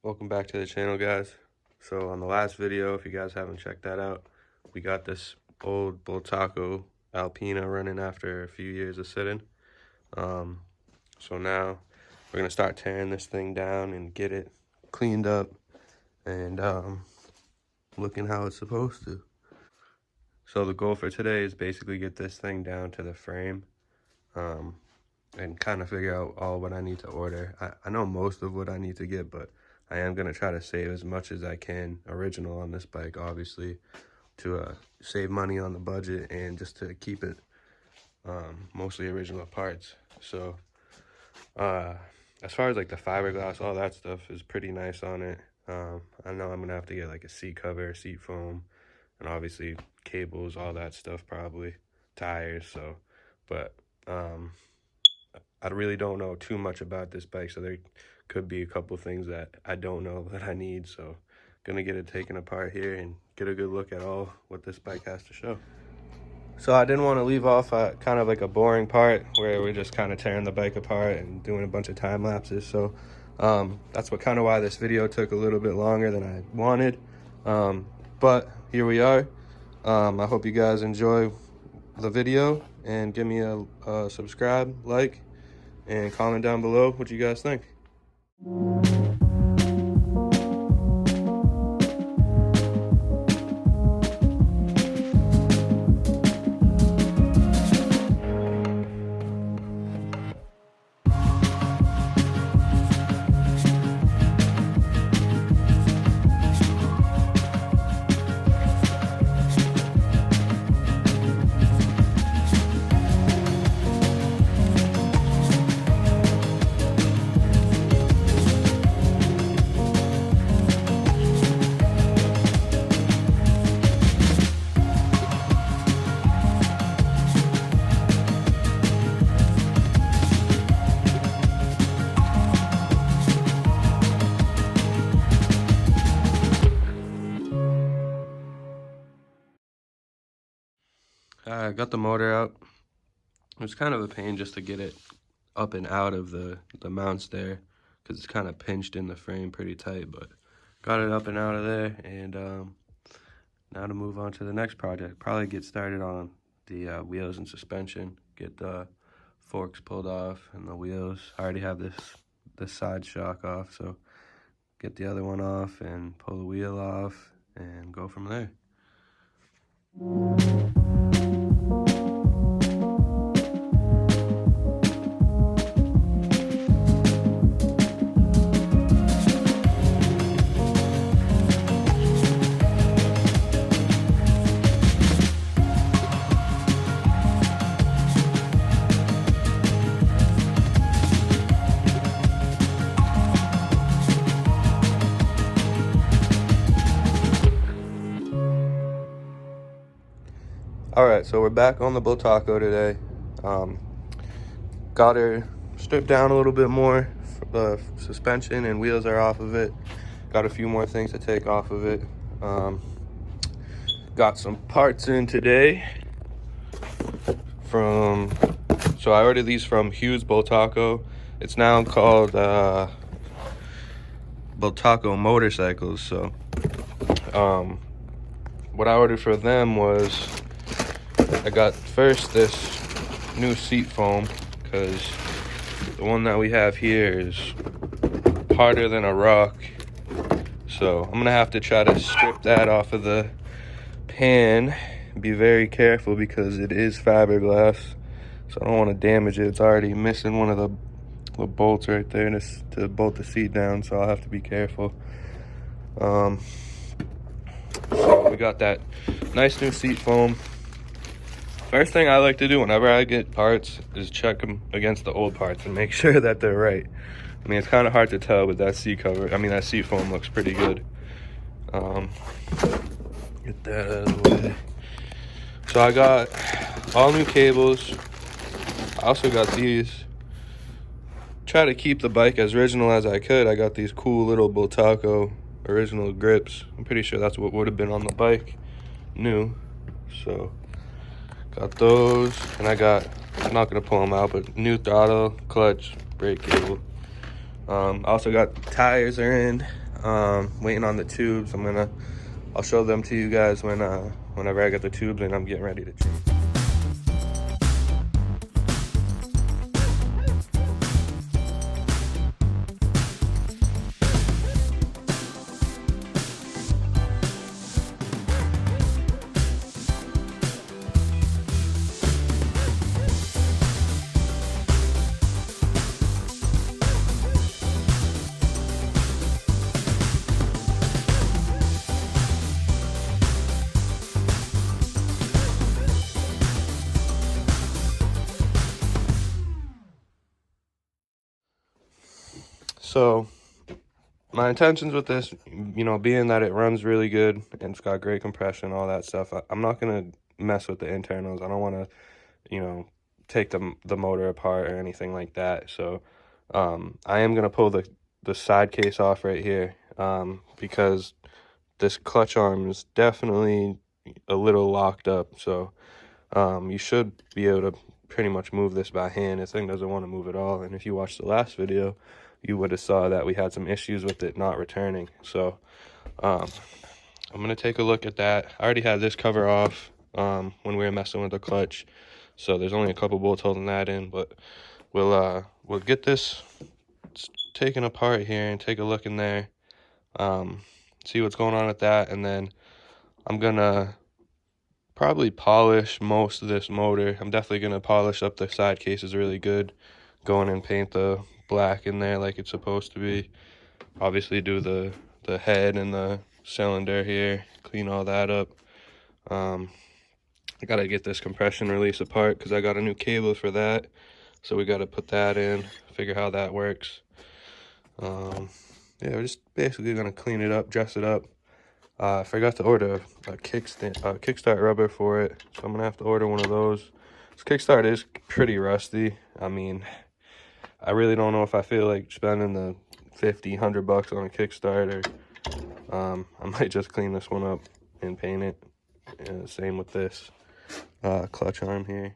Welcome back to the channel, guys. So on the last video, if you guys haven't checked that out, we got this old Bultaco Alpina running after a few years of sitting. So now we're gonna start tearing this thing down and get it cleaned up and looking how it's supposed to. So the goal for today is basically get this thing down to the frame and kind of figure out all what I need to order. I know most of what I need to get, but I am going to try to save as much as I can original on this bike, obviously, to save money on the budget and just to keep it mostly original parts. So as far as like the fiberglass, all that stuff is pretty nice on it. I know I'm going to have to get like a seat cover, seat foam, and obviously cables, all that stuff probably, tires. So, but I really don't know too much about this bike, so there could be a couple things that I don't know that I need. So gonna get it taken apart here and get a good look at all what this bike has to show. So I didn't want to leave off kind of like a boring part where we're just kind of tearing the bike apart and doing a bunch of time lapses. So that's what kind of why this video took a little bit longer than I wanted. But here we are. I hope you guys enjoy the video and give me a subscribe, like, and comment down below what you guys think. I got the motor out. It was kind of a pain just to get it up and out of the mounts there because it's kind of pinched in the frame pretty tight, but got it up and out of there. And now to move on to the next project, probably get started on the wheels and suspension, get the forks pulled off and the wheels. I already have this side shock off, so get the other one off and pull the wheel off and go from there. All right, so we're back on the Bultaco today. Got her stripped down a little bit more. The suspension and wheels are off of it. Got a few more things to take off of it. Got some parts in today so I ordered these from Hughes Bultaco. It's now called Bultaco Motorcycles. So what I ordered for them was, I got first this new seat foam because the one that we have here is harder than a rock. So I'm gonna have to try to strip that off of the pan. Be very careful because it is fiberglass, so I don't want to damage it. It's already missing one of the bolts right there to bolt the seat down, so I'll have to be careful. So we got that nice new seat foam. First thing I like to do whenever I get parts is check them against the old parts and make sure that they're right. I mean, it's kind of hard to tell with that seat cover. I mean, that seat foam looks pretty good. Get that out of the way. So I got all new cables. I also got these. Try to keep the bike as original as I could. I got these cool little Bultaco original grips. I'm pretty sure that's what would have been on the bike new. So got those, and I got, I'm not gonna pull them out, but new throttle, clutch, brake cable. Also got tires are in. waiting on the tubes. I'll show them to you guys whenever I get the tubes and I'm getting ready to change. So my intentions with this, being that it runs really good and it's got great compression, all that stuff, I'm not gonna mess with the internals. I don't want to, take the motor apart or anything like that. So I am gonna pull the side case off right here, because this clutch arm is definitely a little locked up. So you should be able to pretty much move this by hand. This thing doesn't want to move at all. And if you watched the last video, you would have saw that we had some issues with it not returning. So I'm gonna take a look at that. I already had this cover off when we were messing with the clutch, so there's only a couple bolts holding that in, but we'll get this taken apart here and take a look in there, see what's going on with that, and then I'm gonna probably polish most of this motor. I'm definitely gonna polish up the side cases really good, go in and paint the black in there like it's supposed to be. Obviously do the head and the cylinder here, clean all that up. I gotta get this compression release apart because I got a new cable for that, so we gotta put that in, figure how that works. Yeah, we're just basically gonna clean it up, dress it up. I forgot to order a kickstart rubber for it, so I'm gonna have to order one of those. This kickstart is pretty rusty. I mean, I really don't know if I feel like spending the 50, 100 bucks on a kickstart, or I might just clean this one up and paint it. And same with this clutch arm here.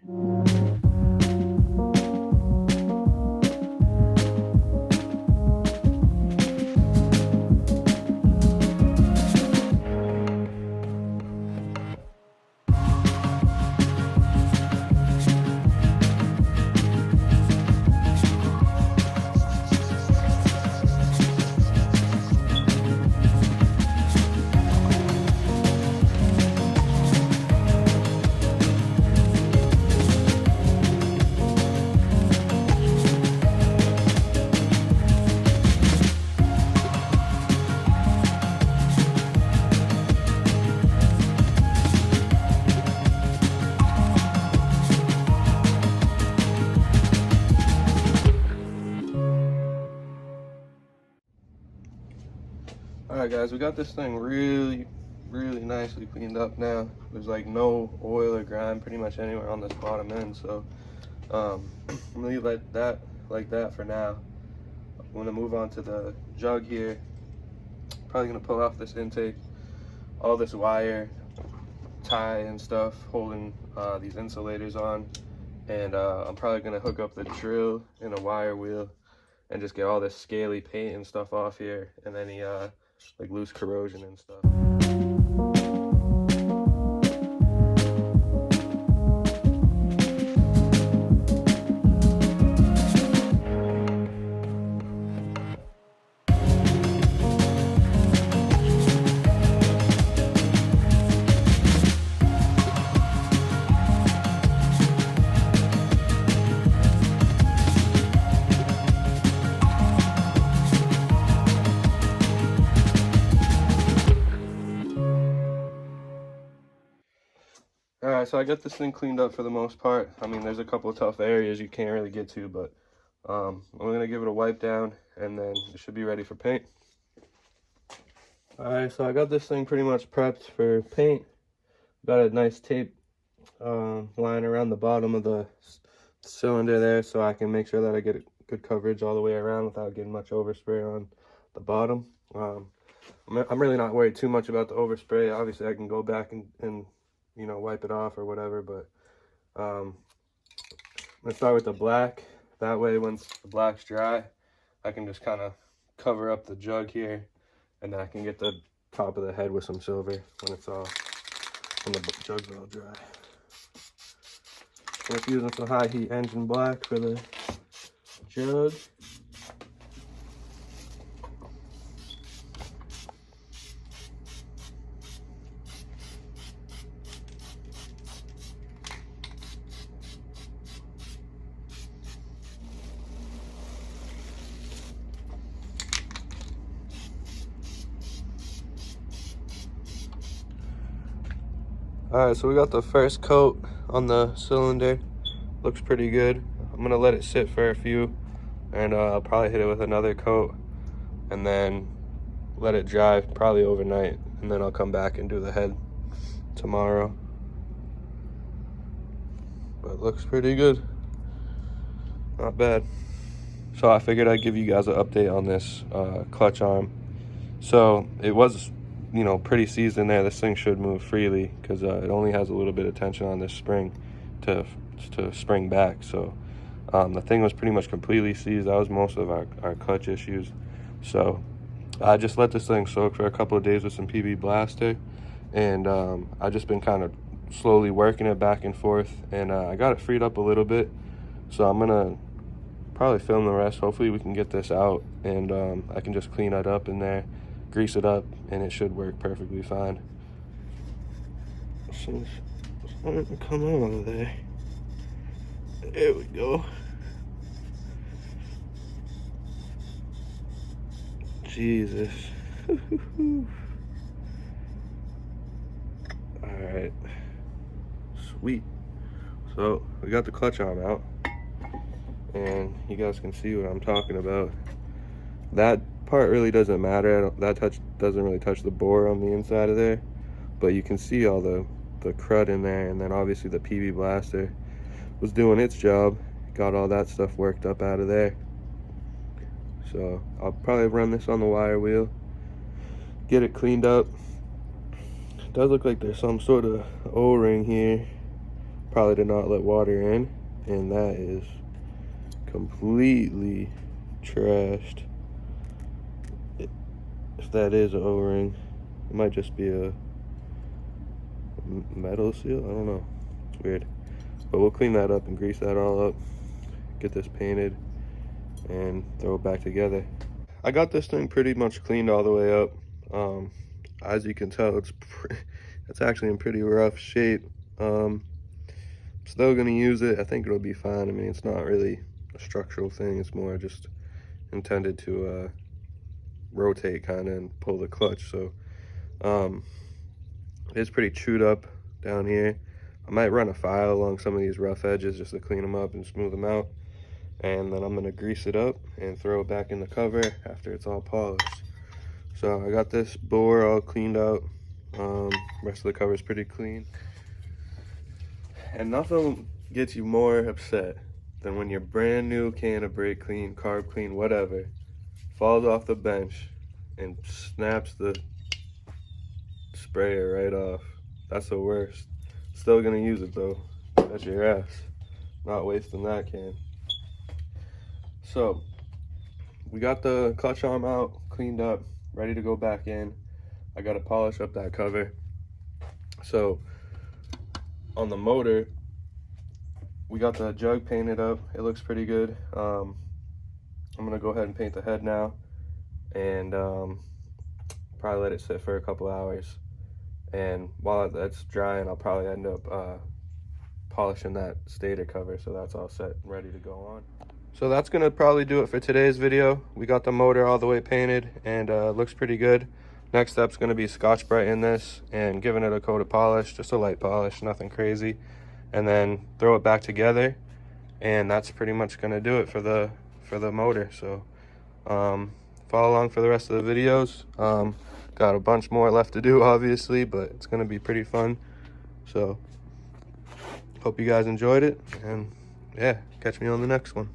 Alright guys, we got this thing really nicely cleaned up now. There's like no oil or grime pretty much anywhere on this bottom end, so I'm gonna leave that like that for now. I'm gonna move on to the jug here. Probably gonna pull off this intake, all this wire tie and stuff holding these insulators on, and I'm probably gonna hook up the drill and a wire wheel and just get all this scaly paint and stuff off here, and any like loose corrosion and stuff. Alright, so I got this thing cleaned up for the most part. I mean, there's a couple of tough areas you can't really get to, but I'm going to give it a wipe down, and then it should be ready for paint. Alright, so I got this thing pretty much prepped for paint. Got a nice tape line around the bottom of the cylinder there, so I can make sure that I get good coverage all the way around without getting much overspray on the bottom. I'm really not worried too much about the overspray. Obviously, I can go back and wipe it off or whatever, but I'm gonna start with the black. That way, once the black's dry, I can just kind of cover up the jug here and then I can get the top of the head with some silver when the jug's all dry. Just using some high heat engine black for the jug. Alright, so we got the first coat on the cylinder. Looks pretty good. I'm gonna let it sit for a few, and I'll probably hit it with another coat and then let it dry probably overnight, and then I'll come back and do the head tomorrow. But it looks pretty good. Not bad. So I figured I'd give you guys an update on this clutch arm. So it was, you know, pretty seized in there. This thing should move freely because it only has a little bit of tension on this spring to spring back. So the thing was pretty much completely seized. That was most of our clutch issues. So I just let this thing soak for a couple of days with some PB Blaster, and I just been kind of slowly working it back and forth, and I got it freed up a little bit. So I'm gonna probably film the rest. Hopefully we can get this out, and I can just clean it up in there, grease it up, and it should work perfectly fine. So it's starting to come out of there. There we go. Jesus. Alright. Sweet. So we got the clutch arm out, and you guys can see what I'm talking about. That part really doesn't matter. That doesn't really touch the bore on the inside of there, but you can see all the crud in there, and then obviously the PB Blaster was doing its job, got all that stuff worked up out of there. So I'll probably run this on the wire wheel, get it cleaned up. It does look like there's some sort of O-ring here, probably did not let water in, and that is completely trashed. If that is an O-ring, it might just be a metal seal, I don't know, it's weird. But we'll clean that up and grease that all up, get this painted, and throw it back together. I got this thing pretty much cleaned all the way up. As you can tell, it's actually in pretty rough shape. Still gonna use it. I think it'll be fine. I mean, it's not really a structural thing, it's more just intended to rotate kind of and pull the clutch. So it's pretty chewed up down here. I might run a file along some of these rough edges just to clean them up and smooth them out, and then I'm gonna grease it up and throw it back in the cover after it's all polished. So I got this bore all cleaned out. Rest of the cover is pretty clean, and nothing gets you more upset than when your brand new can of brake clean, carb clean, whatever, falls off the bench and snaps the sprayer right off. That's the worst. Still gonna use it though. That's your ass. Not wasting that can. So we got the clutch arm out, cleaned up, ready to go back in. I gotta polish up that cover. So on the motor, we got the jug painted up. It looks pretty good. I'm gonna go ahead and paint the head now, and probably let it sit for a couple hours. And while that's drying, I'll probably end up polishing that stator cover, so that's all set and ready to go on. So that's gonna probably do it for today's video. We got the motor all the way painted, and looks pretty good. Next step's gonna be Scotch-Brighting this and giving it a coat of polish, just a light polish, nothing crazy, and then throw it back together, and that's pretty much gonna do it for the motor. So follow along for the rest of the videos. Got a bunch more left to do, obviously, but it's gonna be pretty fun. So hope you guys enjoyed it, and yeah, catch me on the next one.